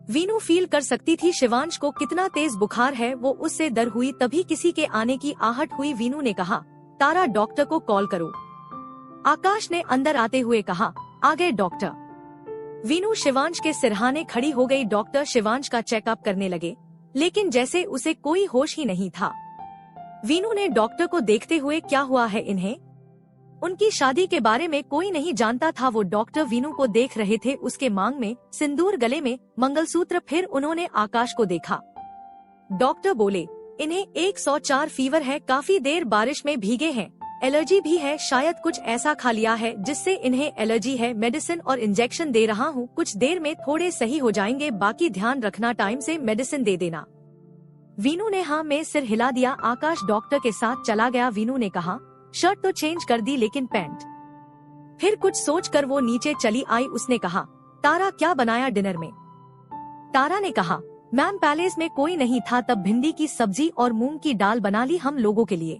वीनू फील कर सकती थी शिवांश को कितना तेज बुखार है। वो उससे डर हुई। तभी किसी के आने की आहट हुई। वीनू ने कहा, तारा, डॉक्टर को कॉल करो। आकाश ने अंदर आते हुए कहा, आ गए डॉक्टर। वीनू शिवांश के सिरहाने खड़ी हो गई। डॉक्टर शिवांश का चेकअप करने लगे, लेकिन जैसे उसे कोई होश ही नहीं था। वीनू ने डॉक्टर को देखते हुए, क्या हुआ है इन्हें। उनकी शादी के बारे में कोई नहीं जानता था। वो डॉक्टर वीनू को देख रहे थे, उसके मांग में सिंदूर, गले में मंगलसूत्र। फिर उन्होंने आकाश को देखा। डॉक्टर बोले, इन्हें 104 फीवर है, काफी देर बारिश में भीगे हैं, एलर्जी भी है, शायद कुछ ऐसा खा लिया है जिससे इन्हें एलर्जी है। मेडिसिन और इंजेक्शन दे रहा हूँ, कुछ देर में थोड़े सही हो जाएंगे, बाकी ध्यान रखना, टाइम से मेडिसिन दे देना। वीनू ने हाँ में सिर हिला दिया। आकाश डॉक्टर के साथ चला गया। वीनू ने कहा, शर्ट तो चेंज कर दी, लेकिन पैंट। फिर कुछ सोचकर वो नीचे चली आई। उसने कहा, तारा, क्या बनाया डिनर में। तारा ने कहा, मैम पैलेस में कोई नहीं था, तब भिंडी की सब्जी और मूंग की दाल बना ली हम लोगों के लिए।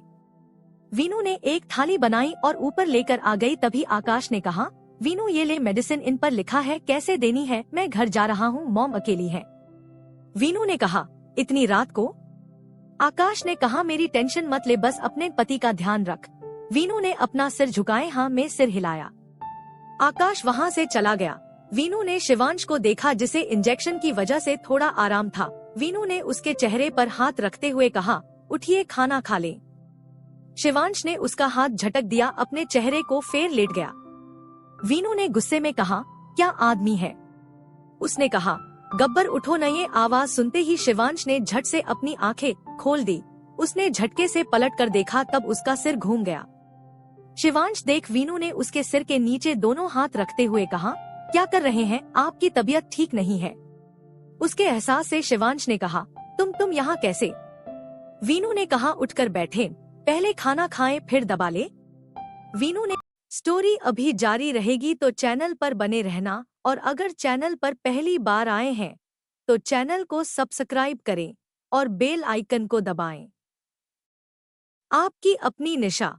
वीनू ने एक थाली बनाई और ऊपर लेकर आ गई। तभी आकाश ने कहा, वीनू ये ले मेडिसिन, इन पर लिखा है कैसे देनी है, मैं घर जा रहा हूँ, मॉम अकेली है। वीनू ने कहा, इतनी रात को। आकाश ने कहा, मेरी टेंशन मत ले, बस अपने पति का ध्यान रख। वीनू ने अपना सिर झुकाए हाँ में सिर हिलाया। आकाश वहाँ से चला गया। वीनू ने शिवांश को देखा, जिसे इंजेक्शन की वजह से थोड़ा आराम था। वीनू ने उसके चेहरे पर हाथ रखते हुए कहा, उठिए, खाना खा लें। शिवांश ने उसका हाथ झटक दिया, अपने चेहरे को फेर लेट गया। वीनू ने गुस्से में कहा, क्या आदमी है। उसने कहा, गब्बर उठो न। ये आवाज सुनते ही शिवांश ने झट से अपनी आंखें खोल दी। उसने झटके से पलट कर देखा, तब उसका सिर घूम गया। शिवांश देख वीनू ने उसके सिर के नीचे दोनों हाथ रखते हुए कहा, क्या कर रहे हैं, आपकी तबीयत ठीक नहीं है। उसके एहसास से शिवांश ने कहा, तुम यहाँ कैसे। वीनू ने कहा, उठकर बैठे, पहले खाना खाएं फिर दबा ले। वीनू ने। स्टोरी अभी जारी रहेगी, तो चैनल पर बने रहना, और अगर चैनल पर पहली बार आए हैं तो चैनल को सब्सक्राइब करें और बेल आइकन को दबाएं। आपकी अपनी निशा।